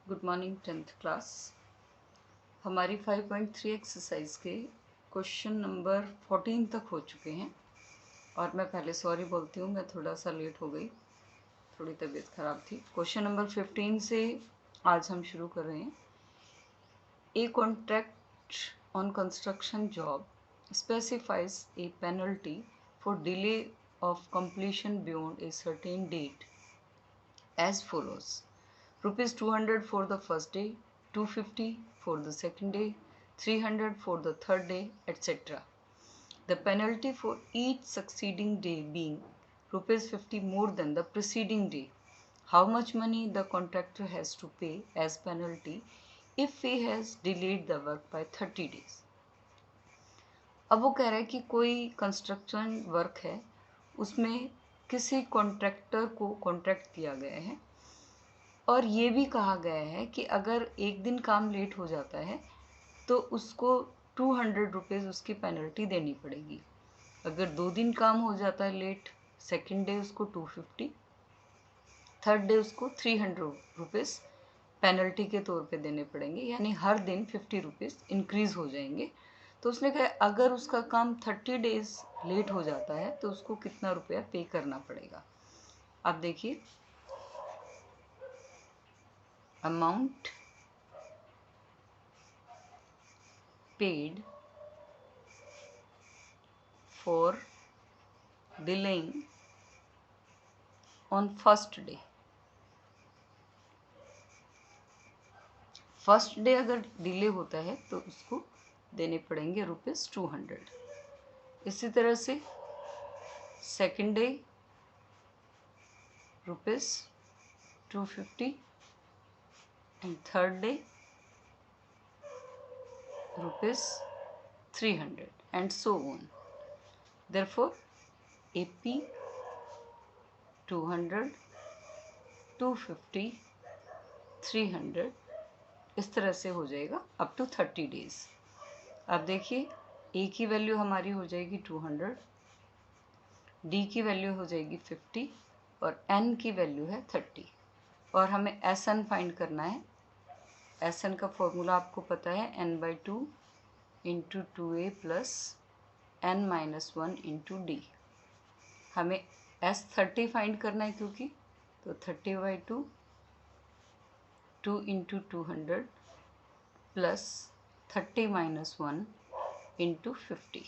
Good morning 10th class. हमारी 5.3 exercise के question number 14 तक हो चुके हैं और मैं पहले सॉरी बोलती हूँ, मैं थोड़ा सा लेट हो गई, थोड़ी तबीयत ख़राब थी। क्वेश्चन नंबर 15 से आज हम शुरू कर रहे हैं। A contract on construction job specifies a penalty for delay of completion beyond a certain date as follows: rupees 200 for the first day, 250 for the second day, 300 for the third day, etc. The penalty for each succeeding day being rupees 50 more than the preceding day. How much money the contractor has to pay as penalty if he has delayed the work by 30 days. अब वो कह रहा है कि कोई construction work है, उसमें किसी कॉन्ट्रैक्टर को कॉन्ट्रैक्ट दिया गया है और ये भी कहा गया है कि अगर एक दिन काम लेट हो जाता है तो उसको 200 रुपीज़ उसकी पेनल्टी देनी पड़ेगी। अगर 2 दिन काम हो जाता है लेट, सेकेंड डे उसको 250, थर्ड डे उसको 300 रुपीज़ पेनल्टी के तौर पे देने पड़ेंगे, यानी हर दिन 50 रुपीज़ इंक्रीज़ हो जाएंगे। तो उसने कहा अगर उसका काम 30 डेज लेट हो जाता है तो उसको कितना रुपया पे करना पड़ेगा। अब देखिए, amount paid for delaying on first day. First day अगर डिले होता है तो उसको देने पड़ेंगे ₹200। इसी तरह से second day ₹250 and third day ₹300 and so on. Therefore, AP 200, 250, 300 इस तरह से हो जाएगा अप टू 30 डेज। अब देखिए, ए की वैल्यू हमारी हो जाएगी 200, डी की वैल्यू हो जाएगी 50 और एन की वैल्यू है 30 और हमें एस एन फाइंड करना है। एस एन का फॉर्मूला आपको पता है, n/2 into 2a plus n-1 into D. हमें S30 फाइंड करना है क्योंकि, तो 30/2 2 इंटू 200 प्लस 30-1 इंटू 50।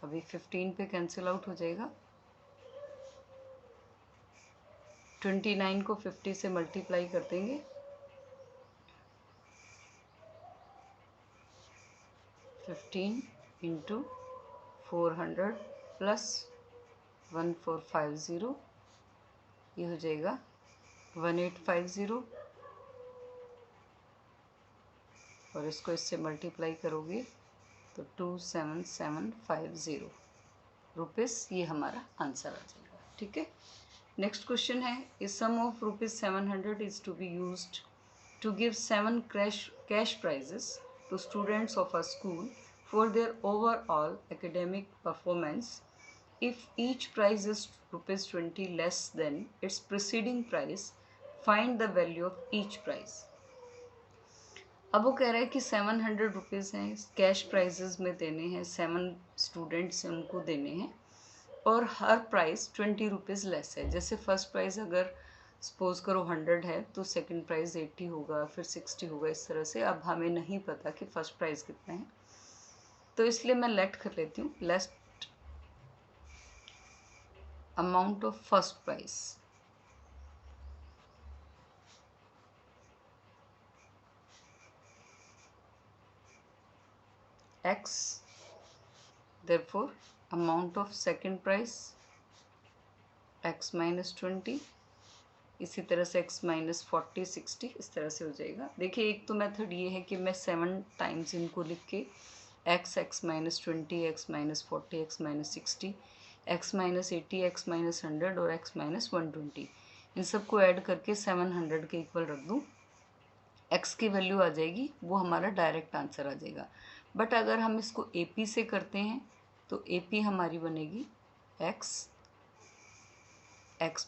अभी 15 पे कैंसिल आउट हो जाएगा। 29 को 50 से मल्टीप्लाई कर देंगे, 15 इंटू 400 प्लस 1450, ये हो जाएगा 1850 और इसको इससे मल्टीप्लाई करोगे तो 27750 रुपीज़, ये हमारा आंसर आ जाएगा। ठीक है, नेक्स्ट क्वेश्चन है, A sum of ₹700 is to be used to give 7 cash prizes to students of a school for their overall academic performance if each prize is ₹20 less than its preceding price, find the value of each prize. अब वो कह रहा है कि 700 rupees हैं, cash prices में देने हैं, 7 स्टूडेंट्स हैं उनको देने हैं और हर प्राइस 20 रुपीज़ लेस है। जैसे फर्स्ट प्राइज़ अगर सपोज करो 100 है तो सेकंड प्राइज़ 80 होगा, फिर 60 होगा, इस तरह से। अब हमें नहीं पता कि फर्स्ट प्राइज़ कितना है, तो इसलिए मैं लेट कर लेती हूँ, less amount of first prize x, therefore amount of second prize x minus 20, इसी तरह से x minus 40, 60, इस तरह से हो जाएगा। देखिए, एक तो मेथड ये है कि मैं 7 टाइम्स इनको लिख के x minus 20, x minus 40, x minus 60, x minus 80, x minus 100 और x minus 120, इन सबको ऐड करके 700 के इक्वल रख दूँ, x की वैल्यू आ जाएगी, वो हमारा डायरेक्ट आंसर आ जाएगा। बट अगर हम इसको AP से करते हैं तो AP हमारी बनेगी x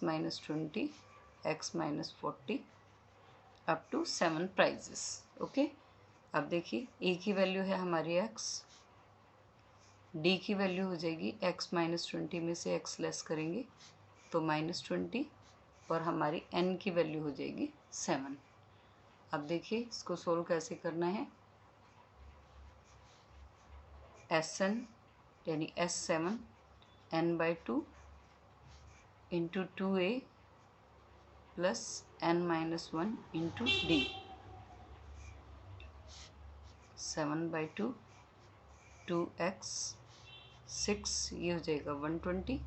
minus 20, x minus 40 up to 7 prizes. Okay, अब देखिए ए की वैल्यू है हमारी x, डी की वैल्यू हो जाएगी x -20 में से x लेस करेंगे तो -20, और हमारी n की वैल्यू हो जाएगी 7। अब देखिए इसको सोल्व कैसे करना है। Sn यानी S7 n/2 into 2a plus n-1 into D, 7/2 2x 6, ये हो जाएगा 120,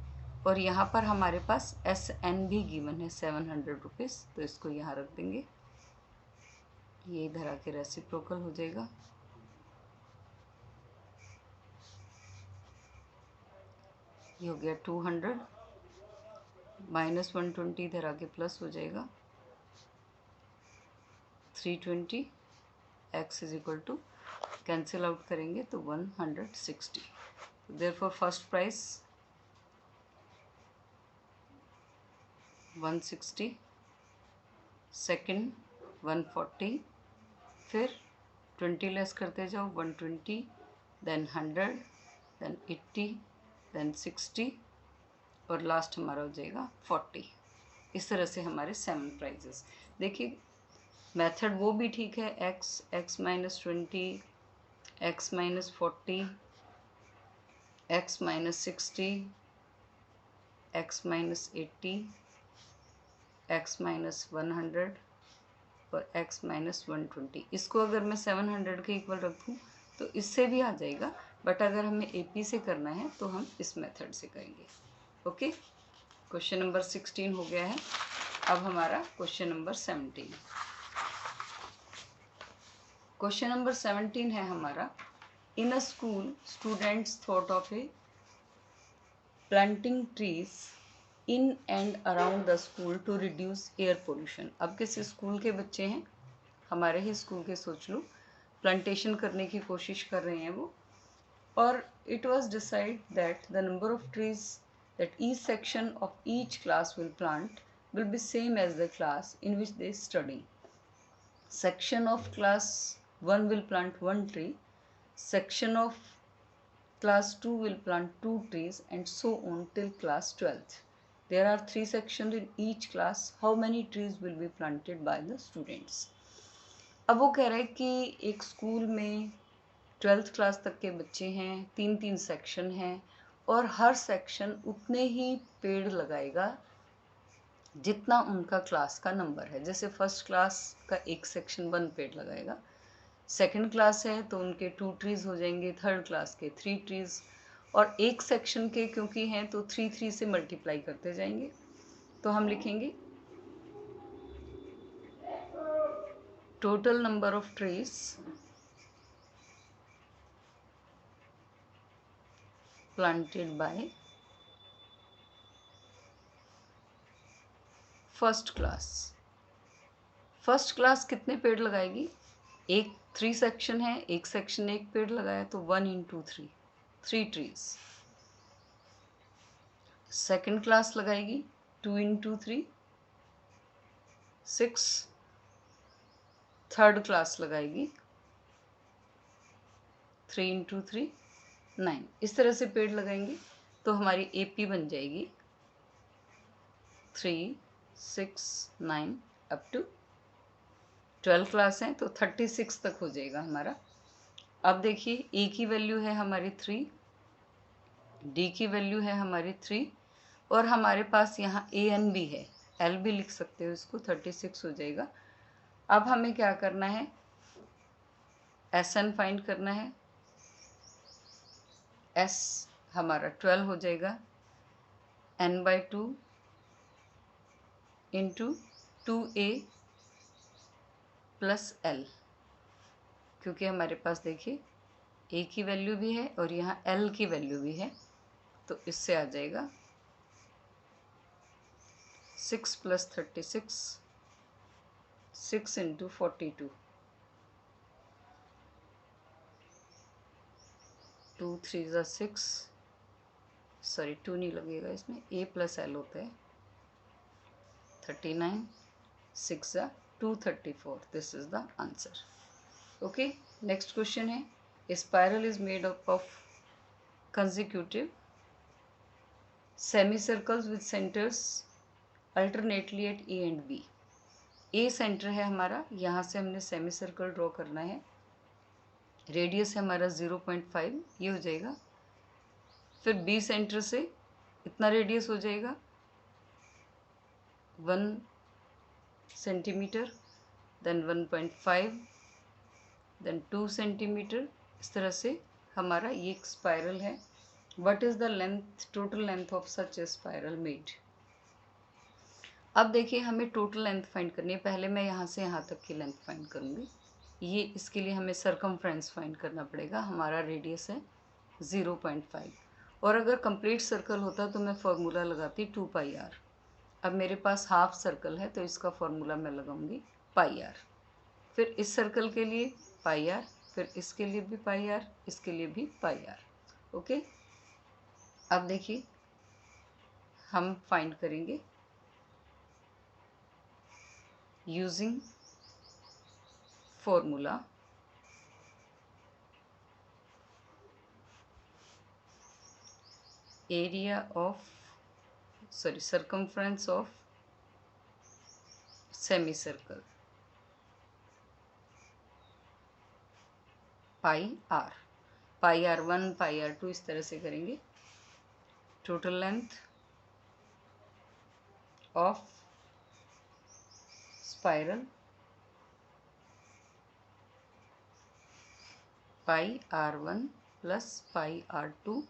और यहाँ पर हमारे पास Sn भी गिवन है 700 रुपीज़, तो इसको यहाँ रख देंगे, ये इधर आके रेसिप्रोकल हो जाएगा। ये हो गया 200 -120 इधर आके प्लस हो जाएगा 320, x is equal to cancel out करेंगे तो 160। देयरफॉर फर्स्ट प्राइस 160, सेकंड 140, फिर 20 लेस करते जाओ 120, देन 100, देन 80, देन 60, और लास्ट हमारा हो जाएगा 40। इस तरह से हमारे 7 प्राइजेस। देखिए मेथड वो भी ठीक है, x -20, x -40, x -60, x -80, x -100 और x -120। इसको अगर मैं 700 के इक्वल रखूँ तो इससे भी आ जाएगा, बट अगर हमें AP से करना है तो हम इस मेथड से करेंगे। ओके, क्वेश्चन नंबर 16 हो गया है। अब हमारा क्वेश्चन नंबर 17। क्वेश्चन नंबर 17 है हमारा, in a school students thought of a planting trees in and around the school to reduce air pollution. अब किसी स्कूल के बच्चे हैं, हमारे ही स्कूल के, सोच लो, प्लांटेशन करने की कोशिश कर रहे हैं वो, और it was decide that the number of trees that each section of each class will plant will be same as the class in which they study. Section of class 1 will plant 1 tree, section of class 2 will plant 2 trees, and so on till class 12th. There are 3 sections in each class. How many trees will be planted by the students? अब वो कह रहे हैं कि एक school में 12th class तक के बच्चे हैं, 3-3 सेक्शन हैं, और हर सेक्शन उतने ही पेड़ लगाएगा जितना उनका क्लास का नंबर है। जैसे फर्स्ट क्लास का एक सेक्शन 1 पेड़ लगाएगा, सेकंड क्लास है तो उनके 2 ट्रीज हो जाएंगे, थर्ड क्लास के 3 ट्रीज, और एक सेक्शन के क्योंकि हैं तो 3 से मल्टीप्लाई करते जाएंगे। तो हम लिखेंगे total number of trees planted by first class. First class कितने पेड़ लगाएगी? एक 3 सेक्शन है, एक सेक्शन 1 पेड़ लगाया तो 1 × 3 3 ट्रीज। सेकंड क्लास लगाएगी 2 × 3 6। थर्ड क्लास लगाएगी 3 × 3 9। इस तरह से पेड़ लगाएंगे तो हमारी AP बन जाएगी 3 6 9 अप टू 12 क्लास हैं तो 36 तक हो जाएगा हमारा। अब देखिए A की वैल्यू है हमारी 3, D की वैल्यू है हमारी 3, और हमारे पास यहाँ AN भी है, L भी लिख सकते हो इसको, 36 हो जाएगा। अब हमें क्या करना है, SN फाइंड करना है। S हमारा 12 हो जाएगा, n/2 into 2a plus L, क्योंकि हमारे पास देखिए A की वैल्यू भी है और यहाँ L की वैल्यू भी है, तो इससे आ जाएगा 6 + 36, 6 × 42, 2 3 ज़ा 6, सॉरी 2 नहीं लगेगा इसमें, A + L होता है 39, 6 ज़ा 234. This is the answer. Okay, next question है, A spiral is made up of consecutive semicircles with centers alternately at A and B. A centre है हमारा, यहाँ से हमने सेमी सर्कल ड्रॉ करना है, रेडियस है हमारा 0.5, ये हो जाएगा. फिर B सेंटर से इतना रेडियस हो जाएगा 1 सेंटीमीटर, देन 1.5, देन 2 सेंटीमीटर. इस तरह से हमारा ये एक स्पाइरल है. What is the length, total length of such A spiral made. अब देखिए हमें टोटल लेंथ फाइंड करनी है. पहले मैं यहाँ से यहाँ तक की लेंथ फाइंड करूँगी. ये इसके लिए हमें सरकमफ्रेंस फाइंड करना पड़ेगा. हमारा रेडियस है 0.5, और अगर कंप्लीट सर्कल होता तो मैं फार्मूला लगाती 2πr. अब मेरे पास हाफ सर्कल है तो इसका फार्मूला मैं लगाऊंगी πr. फिर इस सर्कल के लिए πr, फिर इसके लिए भी πr, इसके लिए भी πr. ओके, अब देखिए हम फाइंड करेंगे using formula area of circumference of semicircle πr. πr1 πr2 इस तरह से करेंगे. Total length of spiral πr1 plus πr2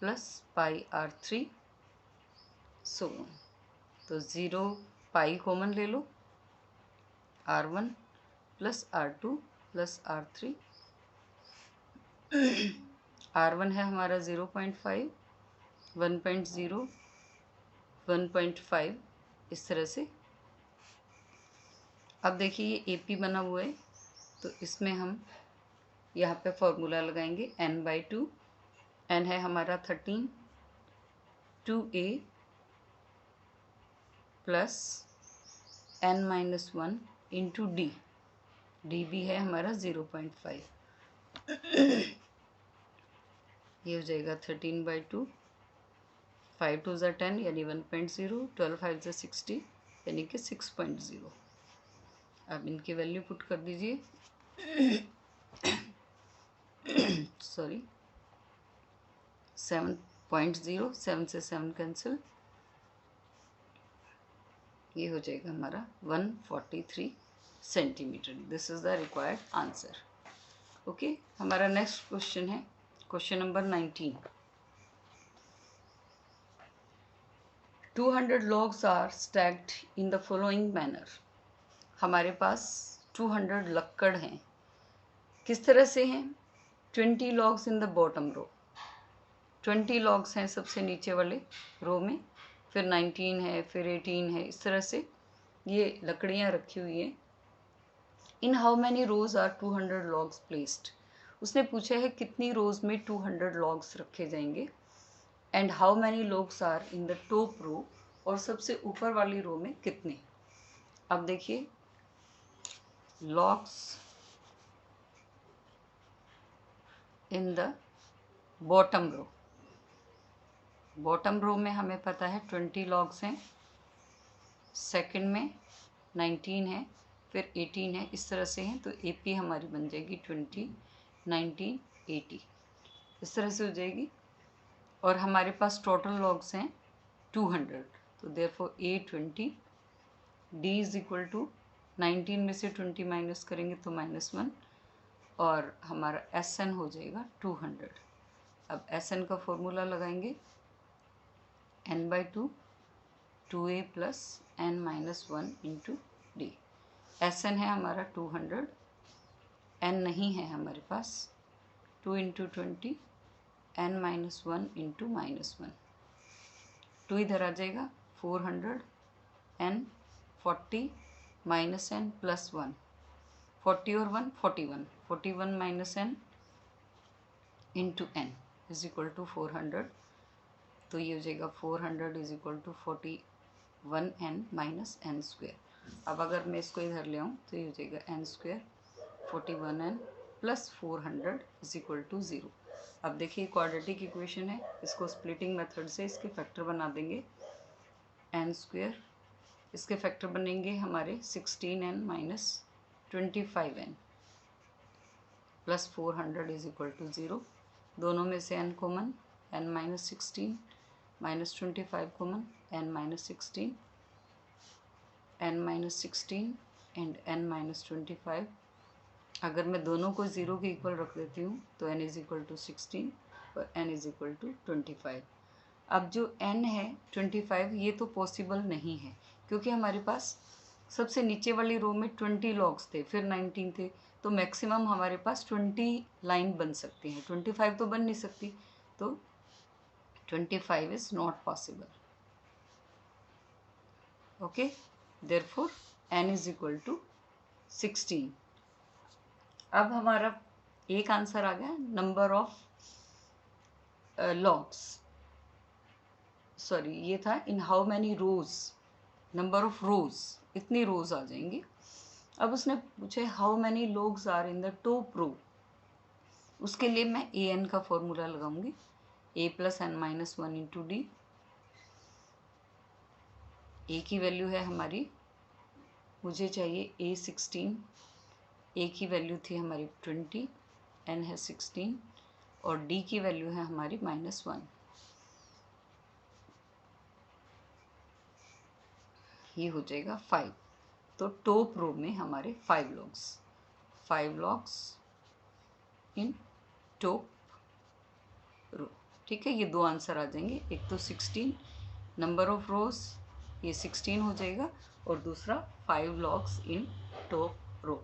plus πr3 सो. तो 0 पाई कॉमन ले लो, r1 plus r2 plus r3. r1 है हमारा 0.5, 1.0, 1.5 इस तरह से. अब देखिए ये AP बना हुआ है तो इसमें हम यहाँ पे फॉर्मूला लगाएंगे n/2. n है हमारा 13, 2a plus n-1 into D. D भी है हमारा 0.5. ये हो जाएगा 13/2, 5 2 ज़ा 10 यानी 1.0, 12 5 ज़ा 60 यानी कि 6.0. अब इनकी वैल्यू पुट कर दीजिए. सॉरी, 7.0, 7 से 7 कैंसिल, ये हो जाएगा हमारा 143 centimetre. This is the required answer. Okay, हमारा नेक्स्ट क्वेश्चन है question number 19. 200 logs are stacked in the following manner. हमारे पास 200 लक्कड़ हैं. किस तरह से हैं? 20 logs in the bottom row. 20 logs हैं सबसे नीचे वाले रो में, फिर 19 है, फिर 18 है. इस तरह से ये लकड़ियाँ रखी हुई हैं. In how many rows are 200 logs placed. उसने पूछा है कितनी रोज में 200 logs रखे जाएंगे. And how many logs are in the top row, और सबसे ऊपर वाली रो में कितने. अब देखिए logs in the bottom row. Bottom row में हमें पता है 20 logs हैं, सेकंड में 19 है, फिर 18 है. इस तरह से हैं तो AP हमारी बन जाएगी 20, 19, 80 इस तरह से हो जाएगी. और हमारे पास टोटल logs हैं 200. तो therefore A20, D is equal to 19 में से 20 माइनस करेंगे तो -1, और हमारा SN हो जाएगा 200. अब SN का फॉर्मूला लगाएंगे n/2, 2a plus n-1 into D. SN है हमारा 200, n नहीं है हमारे पास, 2 इंटू 20, n-1 इंटू -1. 2 इधर आ जाएगा, 400, n 40 माइनस n प्लस 1, 40 और 1 41, 41 minus n into n is equal to 400. तो ये हो जाएगा 400 is equal to 41n minus n square. अब अगर मैं इसको इधर ले आऊँ तो ये हो जाएगा n square 41n plus 400 is equal to 0। अब देखिए क्वाड्रेटिक इक्वेशन है, इसको स्प्लिटिंग मेथड से इसके फैक्टर बना देंगे। n स्क्वायर, इसके फैक्टर बनेंगे हमारे 16n minus 25n plus 400 is equal to 0। दोनों में से n common, n minus 16 minus 25 common, n minus 16, n minus 16 and n minus 25। अगर मैं दोनों को 0 के इक्वल रख देती हूँ तो n इज इक्वल टू 16 और n इज इक्वल टू 25। अब जो n है 25 ये तो पॉसिबल नहीं है, क्योंकि हमारे पास सबसे नीचे वाली रो में 20 लॉग्स थे, फिर 19 थे, तो मैक्सिमम हमारे पास 20 लाइन बन सकती हैं, 25 तो बन नहीं सकती, तो 25 is not possible. Okay, therefore n is equal to 16। अब हमारा एक आंसर आ गया, नंबर ऑफ लॉग्स, सॉरी ये था in how many rows, number of rows, इतनी रोज आ जाएंगी। अब उसने पूछे how many logs are in the top row, उसके लिए मैं ए एन का फॉर्मूला लगाऊंगी, A plus N minus 1 into D. A की वैल्यू है हमारी, मुझे चाहिए ए 16, ए की वैल्यू थी हमारी 20, एन है 16 और डी की वैल्यू है हमारी -1, ये हो जाएगा 5। तो टॉप रो में हमारे 5 लॉग्स इन टॉप रो। ठीक है, ये दो आंसर आ जाएंगे, एक तो 16 नंबर ऑफ रोज, ये 16 हो जाएगा, और दूसरा 5 लॉग्स इन टॉप रो।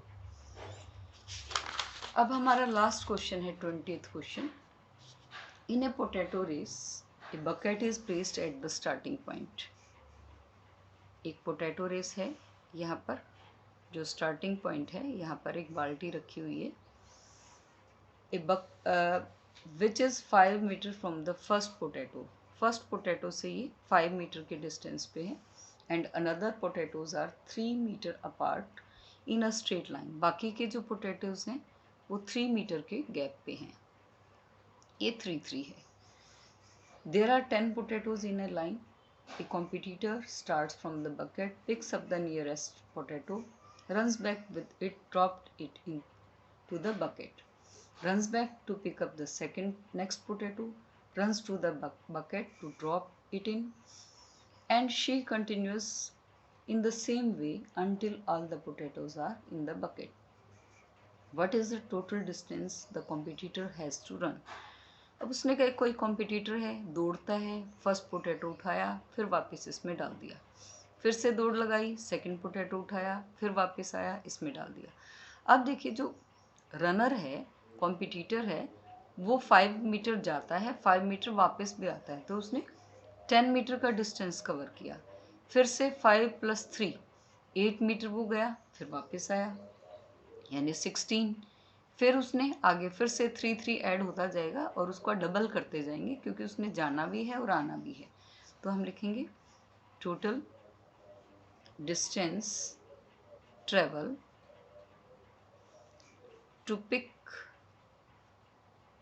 अब हमारा लास्ट क्वेश्चन है 20th question. In a potato race a bucket is placed at the starting point. एक पोटैटो रेस है, यहाँ पर जो स्टार्टिंग पॉइंट है यहाँ पर एक बाल्टी रखी हुई है, which is 5 metre from the first potato से ये 5 मीटर के डिस्टेंस पे है, and another potatoes are 3 metre apart in a straight line. बाकी के जो पोटैटोज हैं वो 3 मीटर के गैप पे हैं, ये 3 है। There are 10 potatoes in a line. A competitor starts from the bucket, picks up the nearest potato, runs back with it, dropped it into the bucket, runs back to pick up the next potato, runs to the bucket to drop it in, and she continues in the same way until all the potatoes are in the bucket. What is the total distance the competitor has to run? अब उसने कहा कोई competitor है, दौड़ता है, first potato उठाया, फिर वापस इसमें डाल दिया, फिर से दौड़ लगाई, सेकंड पोटैटो उठाया, फिर वापस आया, इसमें डाल दिया। अब देखिए जो रनर है, कॉम्पिटिटर है, वो 5 मीटर जाता है, 5 मीटर वापस भी आता है, तो उसने 10 मीटर का डिस्टेंस कवर किया। फिर से 5 + 3 8 मीटर वो गया, फिर वापस आया, यानी 16। फिर उसने आगे फिर से 3 ऐड होता जाएगा और उसको डबल करते जाएंगे, क्योंकि उसने जाना भी है और आना भी है। तो हम लिखेंगे total distance travel to pick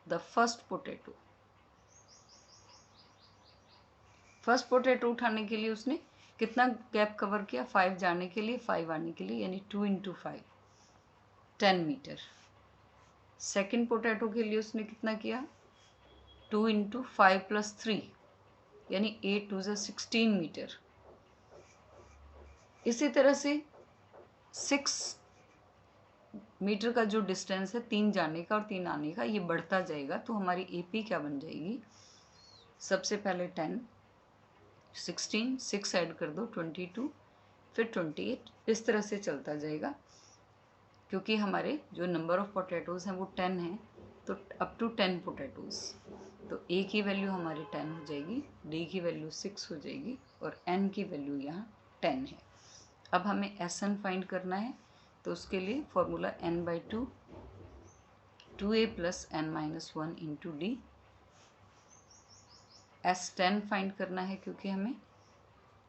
the first potato. First potato उठाने के लिए उसने कितना गैप कवर किया, 5 जाने के लिए, 5 आने के लिए, यानी 2 × 5 10 मीटर। सेकेंड पोटैटो के लिए उसने कितना किया, 2 × 5 + 3 यानी 8 × 2 = 16 मीटर। इसी तरह से 6 मीटर का जो डिस्टेंस है, 3 जाने का और 3 आने का, ये बढ़ता जाएगा। तो हमारी एपी क्या बन जाएगी, सबसे पहले 10, 16, 6 ऐड कर दो 22, फिर 28, इस तरह से चलता जाएगा। क्योंकि हमारे जो नंबर ऑफ पोटैटोज हैं वो 10 हैं, तो अप टू 10 पोटैटोज। तो ए की वैल्यू हमारी 10 हो जाएगी, डी की वैल्यू 6 हो जाएगी और एन की वैल्यू यहाँ 10 है। अब हमें एस एन फाइंड करना है, तो उसके लिए formula n/2 2a + n - 1 into D. S10 find करना है, क्योंकि हमें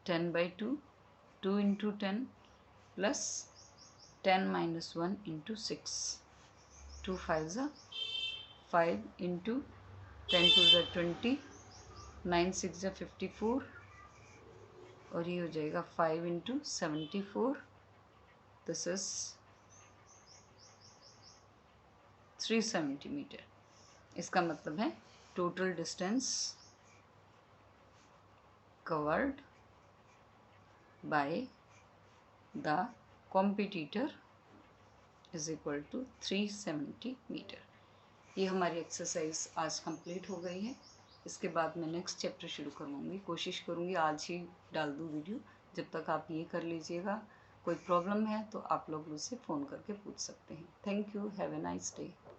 10/2 2 × 10 प्लस 10 माइनस 1 इंटू 6, 2 5 ज़ा 5 इंटू 10 2 ज़ा 20, 9 6 ज़ा 54 और ये हो जाएगा 5 इंटू 74, दिस इज 370 मीटर। इसका मतलब है total distance covered by the competitor is equal to 370 metre. ये हमारी एक्सरसाइज आज कंप्लीट हो गई है। इसके बाद मैं नेक्स्ट चैप्टर शुरू करवाऊँगी, कोशिश करूँगी आज ही डाल दूँ वीडियो। जब तक आप ये कर लीजिएगा, कोई प्रॉब्लम है तो आप लोग मुझसे फ़ोन करके पूछ सकते हैं। Thank you, have a nice day.